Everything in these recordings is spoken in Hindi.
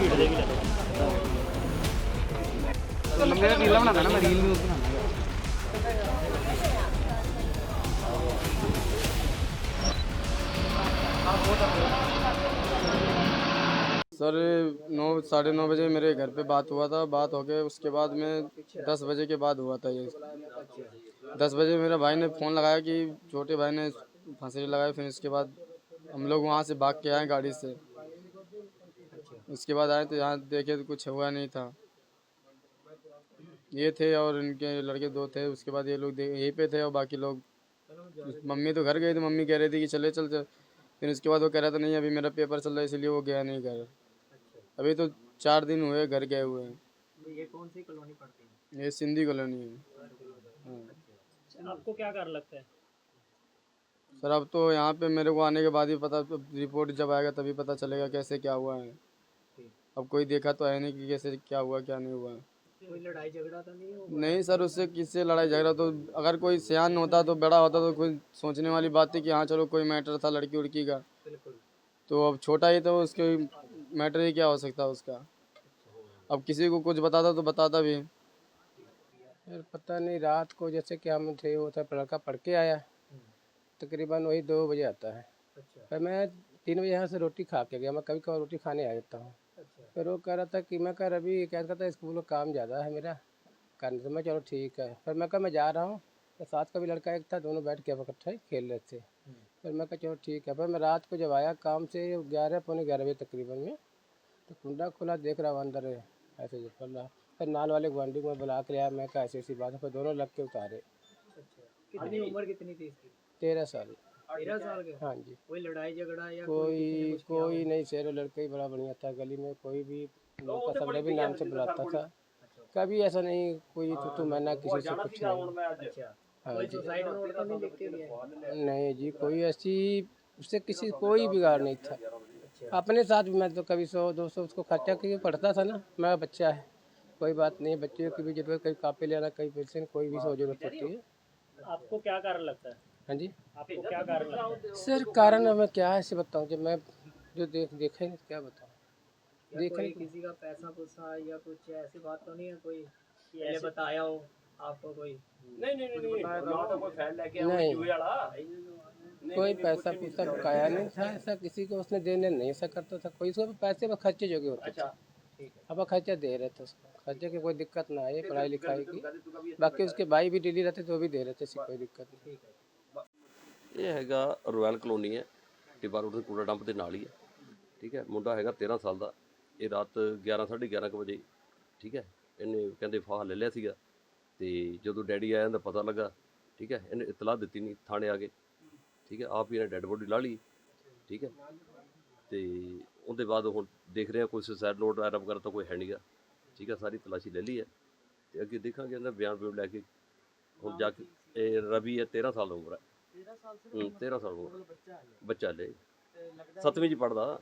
भीड़ देख ले तो मेरा रील बनाना ना, मैं रील न्यूज़ बनाना। सर 9 साढ़े 9 बजे मेरे घर पे बात हुआ था। बात हो गए उसके बाद में 10 बजे के बाद हुआ था ये। 10 बजे मेरा भाई ने फ़ोन लगाया कि छोटे भाई ने फांसी लगाई। फिर इसके बाद हम लोग वहाँ से भाग के आए गाड़ी से। उसके बाद आए तो यहाँ देखे तो कुछ हुआ नहीं था। ये थे और इनके लड़के 2 थे। उसके बाद ये लोग यहीं पे थे और बाकी लोग, मम्मी तो घर गई थी। मम्मी कह रही थी कि चले चलते। फिर उसके बाद वो कह रहा था नहीं अभी मेरा पेपर चल रहा है इसलिए वो गया नहीं घर। अभी तो 4 दिन हुए घर गए हुए हैं। ये कौन सी कॉलोनी पड़ती है? ये सिंधी कॉलोनी है। हाँ। आपको क्या कारण लगता है? सर अब तो यहाँ पे मेरे को आने के बाद ही पता, रिपोर्ट जब आएगा तभी पता चलेगा कैसे क्या हुआ है। अब कोई देखा तो है नहीं कि कैसे क्या हुआ क्या नहीं हुआ। कोई लड़ाई झगड़ा तो नहीं हो? नहीं सर, उससे किससे लड़ाई झगड़ा, तो अगर कोई सियान होता तो बड़ा होता तो कोई सोचने वाली बात थी कि हाँ चलो कोई मैटर था लड़की उड़की का। बिल्कुल। तो अब छोटा ही तो उसके मैटर ही क्या हो सकता है उसका। अब किसी को कुछ बताता तो बताता भी। यार पता नहीं, रात को जैसे कि हम थे, वो था लड़का पढ़ के आया, तकरीबन वही 2 बजे आता है। अच्छा। फिर मैं 3 बजे यहाँ से रोटी खा के गया। मैं कभी कभी रोटी खाने आ जाता हूँ। अच्छा। फिर वो कह रहा था कि मैं कह अभी क्या कहता है स्कूल में काम ज़्यादा है मेरा करने से। मैं चलो ठीक है। फिर मैं कहा मैं जा रहा हूँ। तो साथ का भी लड़का एक था, दोनों बैठ के इकट्ठा ही खेल रहे थे। फिर मैं कहा चलो ठीक है। फिर मैं रात को जब आया काम से 11 पौने 11 बजे तकरीबन में, तो कुंडा खुला देख रहा हूँ अंदर है ऐसे जो पड़ रहा। फिर नाल वाले गुआंढी को बुला के लिया। मैं कहा ऐसी ऐसी बात है। फिर दोनों लग के उतारे। अच्छा, कितनी उम्र कितनी थी इसकी? 13 साल। 13 साल के? हाँ जी। कोई लड़ाई झगड़ा या कोई कोई नहीं सर, लड़का ही बड़ा बढ़िया था। गली में कोई भी लोग का सब भी नाम से बुलाता था। कभी ऐसा नहीं कोई तो मैंने किसी से कुछ नहीं। अच्छा। हाँ कोई जी। सुसाइड नोट तो नहीं लिख के गया? नहीं जी, कोई ऐसी उससे किसी कोई बिगाड़ नहीं था। अपने साथ भी मैं तो कभी 100-200 उसको खर्चा करके पढ़ता था ना। मैं बच्चा है, कोई बात नहीं, बच्चे की भी जरूरत, कहीं कापी लेना, कहीं पेंसिल, कोई भी सौ जरूरत होती है। आपको क्या कारण लगता है? हाँ जी आपको क्या कारण लगता है? सर, कारण अब मैं क्या ऐसे बताऊँ जब मैं जो देखा ही नहीं, क्या बताऊँ। या कोई किसी का पैसा पुसा या कुछ ऐसी बात तो नहीं है कोई पहले बताया हो आपको? कोई नहीं, कोई पैसा पूसा बकाया नहीं था ऐसा किसी को, उसने देने नहीं ऐसा करता था कोई। उसको पैसे पर खर्चे जो के होते थे। अब खर्चा दे रहे थे उसको, खर्चे की कोई दिक्कत ना आई पढ़ाई लिखाई की। बाकी उसके भाई भी डेली रहते थे, वो भी दे रहे थे, ऐसी कोई दिक्कत नहीं। ਇਹ ਹੈਗਾ ਰੋਇਲ ਕਲੋਨੀ ਹੈ, ਟਿੱਬਾ ਰੋਡ ਦੇ ਕੂੜਾ ਡੰਪ ਦੇ ਨਾਲ ਹੀ ਹੈ। ਠੀਕ ਹੈ, ਮੁੰਡਾ ਹੈਗਾ 13 ਸਾਲ ਦਾ। ਇਹ ਰਾਤ 11 ਸਾਢੇ 11 ਕੁ ਵਜੇ ਠੀਕ ਹੈ ਇਹਨੇ ਕਹਿੰਦੇ ਫਾਹਾ ਲੈ ਲਿਆ ਸੀਗਾ। ਤੇ ਜਦੋਂ ਡੈਡੀ ਆਇਆ ਤਾਂ ਪਤਾ ਲੱਗਾ। ਠੀਕ ਹੈ, ਇਹਨੇ ਇਤਲਾਹ ਦਿੱਤੀ ਨਹੀਂ, ਥਾਣੇ ਆ ਗਏ। ਠੀਕ ਹੈ, ਆਪ ਹੀ ਇਹਨੇ ਡੈੱਡ ਬੋਡੀ ਲਾ ਲਈ। ਠੀਕ ਹੈ, ਤੇ ਉਹਦੇ ਬਾਅਦ ਹੁਣ ਦੇਖ ਰਹੇ ਹਾਂ ਕੋਈ ਸੁਸਾਈਡ ਨੋਟ ਵਗੈਰਾ ਵਗੈਰਾ ਤਾਂ ਕੋਈ ਹੈ ਨਹੀਂ ਗਾ। ਠੀਕ ਹੈ, ਸਾਰੀ ਤਲਾਸ਼ੀ ਲੈ ਲਈ ਹੈ ਤੇ ਅੱਗੇ ਦੇਖਾਂਗੇ ਇਹਦਾ ਬਿਆਨ ਬਿਊਨ ਲੈ ਕੇ। ਹੁਣ ਜਾ ਕੇ ਇਹ ਰਵੀ ਹੈ, 13 ਸਾਲ ਉਮਰ ਹੈ। 13 ਸਾਲ ਹੋ ਗਏ, ਬੱਚਾ ਲੈ 7ਵੀਂ ਚ ਪੜਦਾ।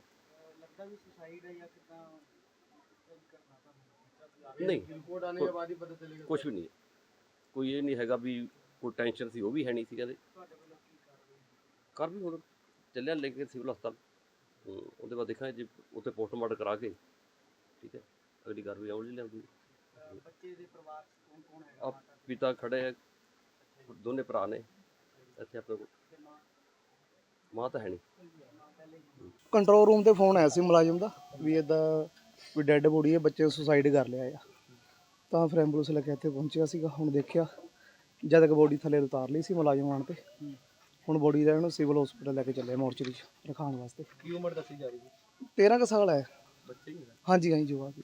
ਨਹੀਂ, रिपोर्ट आने के बाद ही पता चलेगा। ਕੁਛ ਵੀ ਨਹੀਂ, ਕੋਈ ਇਹ ਨਹੀਂ ਹੈਗਾ ਵੀ ਕੋਈ ਟੈਨਸ਼ਨ ਸੀ, ਉਹ ਵੀ ਹੈ ਨਹੀਂ ਸੀ ਕਹਿੰਦੇ। ਕਰ ਵੀ ਹੁਣ ਚੱਲਿਆ ਲੈ ਕੇ ਸਿਵਲ ਹਸਪਤਾਲ। ਉਹਦੇ ਬਾਅਦ ਦੇਖਾਂਗੇ ਜੇ ਉੱਥੇ ਪੋਸਟਮਾਰਟਮ ਕਰਾ ਕੇ ਠੀਕ ਹੈ ਅਗਲੀ ਕਾਰਵਾਈ ਆਉਣ ਲਈ ਲਿਆਉਂਦੀ। ਬੱਚੇ ਦੇ ਪਰਿਵਾਰ ਕੌਣ ਕੌਣ ਹੈ? ਆ ਪਿਤਾ ਖੜੇ ਹੈ, ਦੋਨੇ ਭਰਾ ਨੇ ਇੱਥੇ ਆਪਣੇ ਕੋਲ, ਮਾਂ ਤਾਂ ਹੈ ਨਹੀਂ। ਕੰਟਰੋਲ ਰੂਮ ਤੇ ਫੋਨ ਆਇਆ ਸੀ ਮੁਲਾਜ਼ਮ ਦਾ ਵੀ ਇਦਾਂ ਵੀ ਡੈੱਡ ਬੋਡੀ ਹੈ, ਬੱਚੇ ਸੁਸਾਈਡ ਕਰ ਲਿਆ ਆ। ਤਾਂ ਫਿਰ ਐਂਬੂਲੈਂਸ ਲੈ ਕੇ ਇੱਥੇ ਪਹੁੰਚਿਆ ਸੀਗਾ। ਹੁਣ ਦੇਖਿਆ ਜਦ ਤੱਕ ਬੋਡੀ ਥੱਲੇ ਉਤਾਰ ਲਈ ਸੀ ਮੁਲਾਜ਼ਮ ਆਉਣ ਤੇ। ਹੁਣ ਬੋਡੀ ਦਾ ਇਹਨੂੰ ਸਿਵਲ ਹਸਪੀਟਲ ਲੈ ਕੇ ਚੱਲੇ ਮੋਰਚਰੀ 'ਚ ਰਖਾਉਣ ਵਾਸਤੇ। ਕੀ ਉਮਰ ਦੱਸੀ ਜਾ ਰਹੀ ਹੈ? 13 ਕੁ ਸਾਲ ਹੈ। ਬੱਚੇ ਹੀ ਹਾਂਜੀ ਹਾਂਜੀ ਜਵਾਕ।